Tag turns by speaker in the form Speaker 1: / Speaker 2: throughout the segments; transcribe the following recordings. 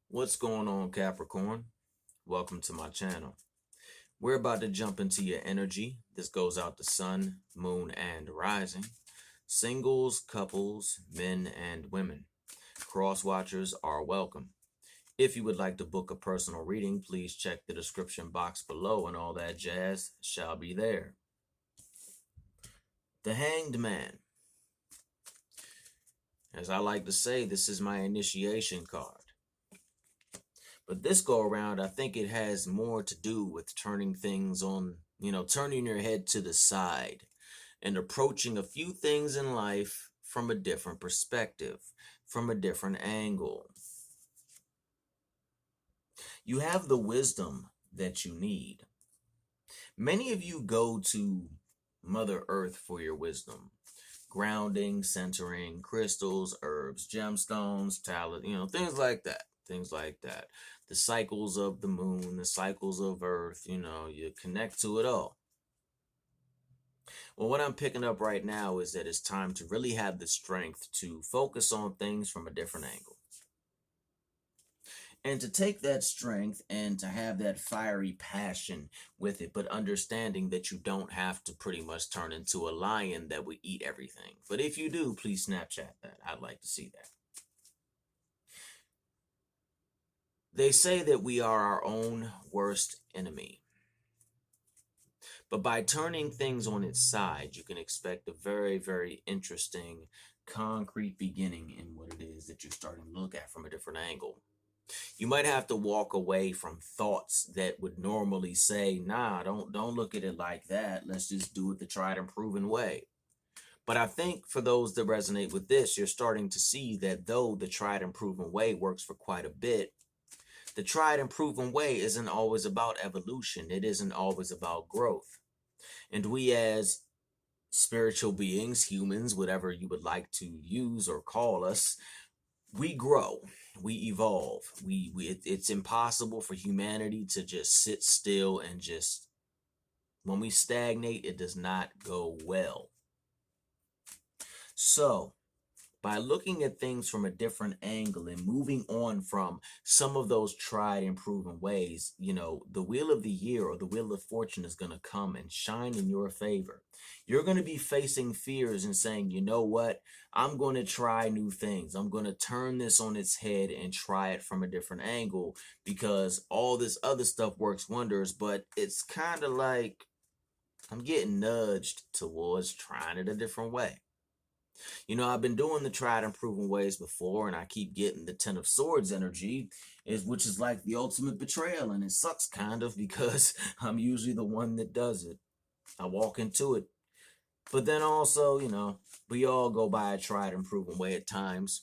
Speaker 1: What's going on, Capricorn? Welcome to my channel. We're about to jump into your energy. This goes out to sun, moon, and rising. Singles, couples, men, and women. Cross watchers are welcome. If you would like to book a personal reading, please check the description box below and all that jazz shall be there. The Hanged Man. As I like to say, this is my initiation card. But this go around, I think it has more to do with turning things on, turning your head to the side and approaching a few things in life from a different perspective, from a different angle. You have the wisdom that you need. Many of you go to Mother Earth for your wisdom. Grounding, centering, crystals, herbs, gemstones, talent, things like that. Things like that. The cycles of the moon, the cycles of Earth, you connect to it all. Well, what I'm picking up right now is that it's time to really have the strength to focus on things from a different angle. And to take that strength and to have that fiery passion with it, but understanding that you don't have to pretty much turn into a lion that would eat everything. But if you do, please Snapchat that. I'd like to see that. They say that we are our own worst enemy. But by turning things on its side, you can expect a very, very interesting, concrete beginning in what it is that you're starting to look at from a different angle. You might have to walk away from thoughts that would normally say, nah, don't look at it like that. Let's just do it the tried and proven way. But I think for those that resonate with this, you're starting to see that though the tried and proven way works for quite a bit, the tried and proven way isn't always about evolution. It isn't always about growth. And we as spiritual beings, humans, whatever you would like to use or call us, we grow, we evolve. It's impossible for humanity to just sit still and just, when we stagnate, it does not go well. So by looking at things from a different angle and moving on from some of those tried and proven ways, the wheel of the year or the wheel of fortune is going to come and shine in your favor. You're going to be facing fears and saying, you know what? I'm going to try new things. I'm going to turn this on its head and try it from a different angle because all this other stuff works wonders, but it's kind of like I'm getting nudged towards trying it a different way. I've been doing the tried and proven ways before, and I keep getting the Ten of Swords energy, which is like the ultimate betrayal, and it sucks kind of because I'm usually the one that does it. I walk into it. But then also, we all go by a tried and proven way at times.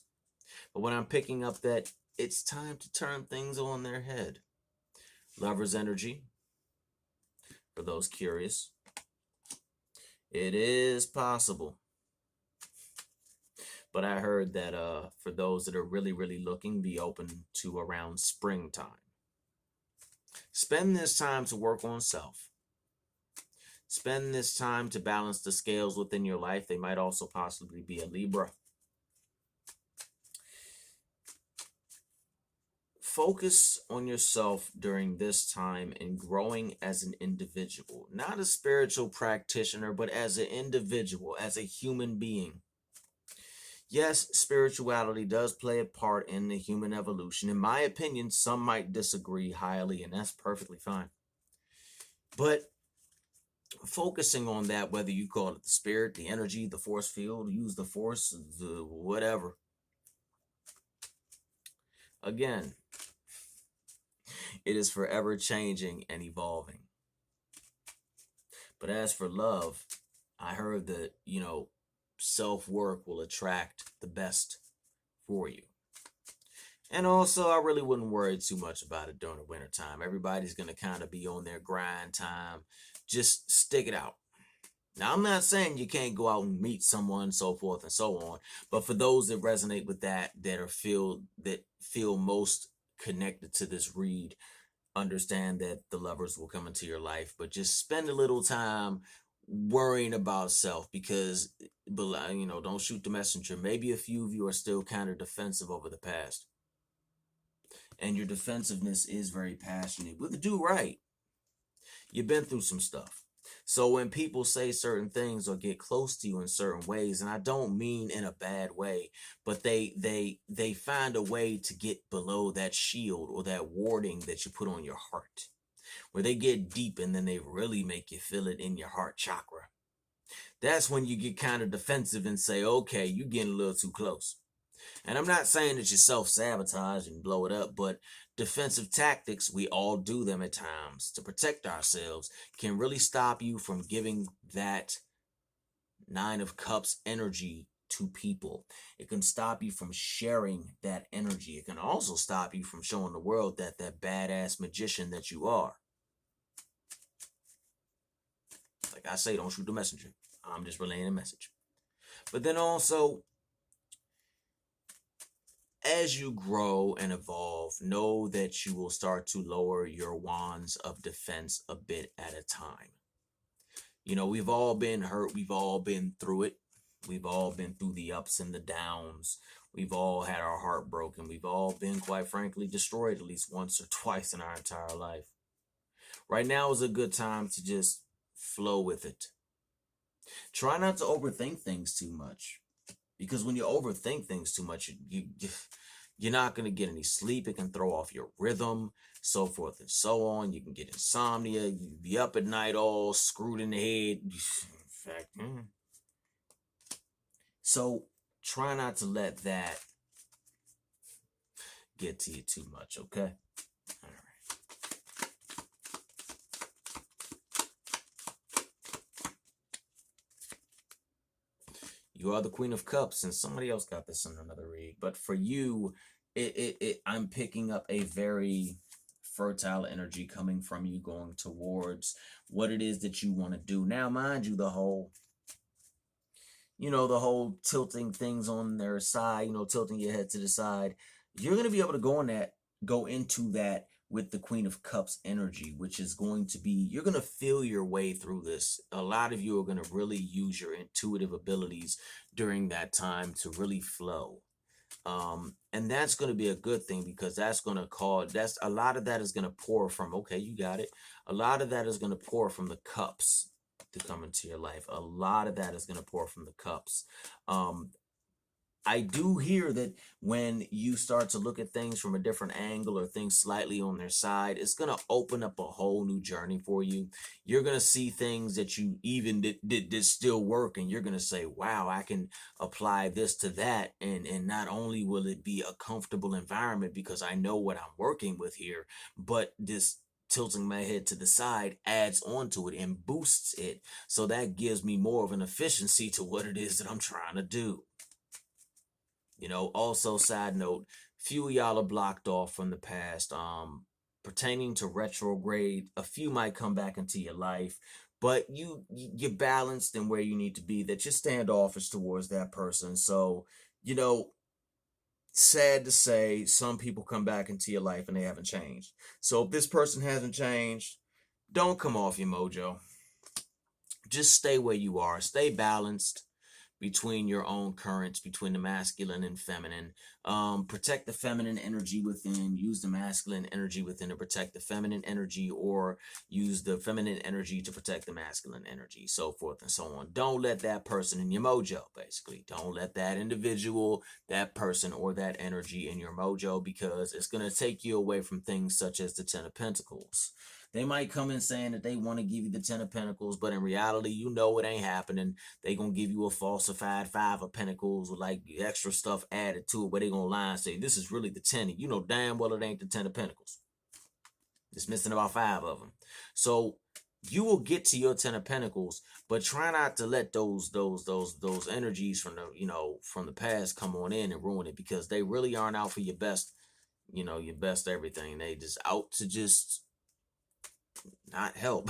Speaker 1: But when I'm picking up that it's time to turn things on their head. Lover's energy, for those curious. It is possible. But I heard that for those that are really, really looking, be open to around springtime. Spend this time to work on self. Spend this time to balance the scales within your life. They might also possibly be a Libra. Focus on yourself during this time and growing as an individual. Not a spiritual practitioner, but as an individual, as a human being. Yes, spirituality does play a part in the human evolution. In my opinion, some might disagree highly, and that's perfectly fine. But focusing on that, whether you call it the spirit, the energy, the force field, use the force, the whatever. Again, it is forever changing and evolving. But as for love, I heard that, self-work will attract the best for you. And also, I really wouldn't worry too much about it during the winter time. Everybody's going to kind of be on their grind time. Just stick it out. Now, I'm not saying you can't go out and meet someone, so forth and so on. But for those that resonate with that feel most connected to this read, understand that the lovers will come into your life. But just spend a little time worrying about self because, don't shoot the messenger. Maybe a few of you are still kind of defensive over the past. and your defensiveness is very passionate. With the do right, you've been through some stuff. So when people say certain things or get close to you in certain ways, and I don't mean in a bad way, but they find a way to get below that shield or that warding that you put on your heart, where they get deep and then they really make you feel it in your heart chakra. That's when you get kind of defensive and say, okay, you're getting a little too close. And I'm not saying that you self-sabotage and blow it up, but defensive tactics, we all do them at times to protect ourselves, can really stop you from giving that Nine of Cups energy to people. It can stop you from sharing that energy. It can also stop you from showing the world that badass magician that you are. Like I say, don't shoot the messenger. I'm just relaying a message. But then also, as you grow and evolve, know that you will start to lower your wands of defense a bit at a time. You know, we've all been hurt. We've all been through it. We've all been through the ups and the downs. We've all had our heart broken. We've all been, quite frankly, destroyed at least once or twice in our entire life. Right now is a good time to just flow with it. Try not to overthink things too much, because when you overthink things too much, you're not going to get any sleep. It can throw off your rhythm, so forth and so on. You can get insomnia. You be up at night all screwed in the head. In fact, so try not to let that get to you too much, okay? All right. You are the Queen of Cups, and somebody else got this in another read. But for you, I'm picking up a very fertile energy coming from you, going towards what it is that you want to do. Now, mind you, the whole tilting things on their side, tilting your head to the side, you're going to be able to go into that with the Queen of Cups energy, which is going to be, you're going to feel your way through this. A lot of you are going to really use your intuitive abilities during that time to really flow. And that's going to be a good thing, because that's going to a lot of that is going to pour from, okay, you got it. A lot of that is going to pour from the cups to come into your life. A lot of that is going to pour from the cups. I do hear that when you start to look at things from a different angle, or things slightly on their side, it's going to open up a whole new journey for you. You're going to see things that you even did still work, and you're going to say, wow, I can apply this to that. And not only will it be a comfortable environment because I know what I'm working with here, but this tilting my head to the side adds onto it and boosts it. So that gives me more of an efficiency to what it is that I'm trying to do. Also, side note, few of y'all are blocked off from the past. Pertaining to retrograde, a few might come back into your life, but you're balanced in where you need to be, that you're standoffish towards that person. So, sad to say, some people come back into your life and they haven't changed. So if this person hasn't changed, don't come off your mojo. Just stay where you are. Stay balanced between your own currents, between the masculine and feminine. Protect the feminine energy within. Use the masculine energy within to protect the feminine energy, or use the feminine energy to protect the masculine energy, so forth and so on. Don't let that person in your mojo, basically. Don't let that individual, that person, or that energy in your mojo, because it's going to take you away from things such as the Ten of Pentacles. They might come in saying that they want to give you the Ten of Pentacles, but in reality, it ain't happening. They going to give you a falsified Five of Pentacles with like extra stuff added to it, but they going to lie and say, this is really the 10. And you know damn well it ain't the 10 of Pentacles. It's missing about 5 of them. So you will get to your 10 of Pentacles, but try not to let those energies from the past come on in and ruin it, because they really aren't out for your best, your best everything. They just out to just not help.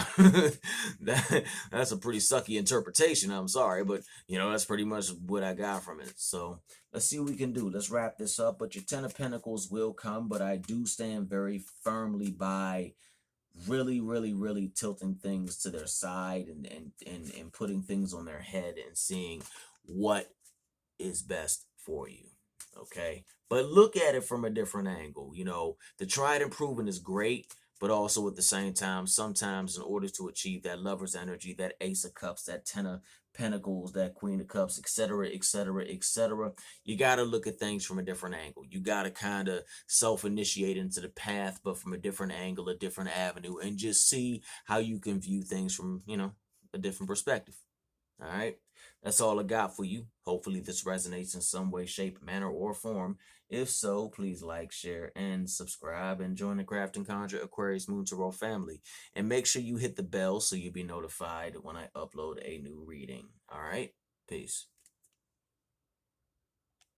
Speaker 1: That's a pretty sucky interpretation. I'm sorry, but that's pretty much what I got from it. So let's see what we can do. Let's wrap this up. But your 10 of Pentacles will come, but I do stand very firmly by really, really, really tilting things to their side and putting things on their head and seeing what is best for you. Okay. But look at it from a different angle. The tried and proven is great, but also at the same time, sometimes in order to achieve that lover's energy, that ace of cups, that ten of pentacles, that queen of cups, etc., etc., etc., you got to look at things from a different angle. You got to kind of self-initiate into the path, but from a different angle, a different avenue, and just see how you can view things from, a different perspective. All right. That's all I got for you. Hopefully, this resonates in some way, shape, manner, or form. If so, please like, share, and subscribe, and join the Craft and Conjure Aquarius Moon Tarot family. And make sure you hit the bell so you'll be notified when I upload a new reading. All right. Peace.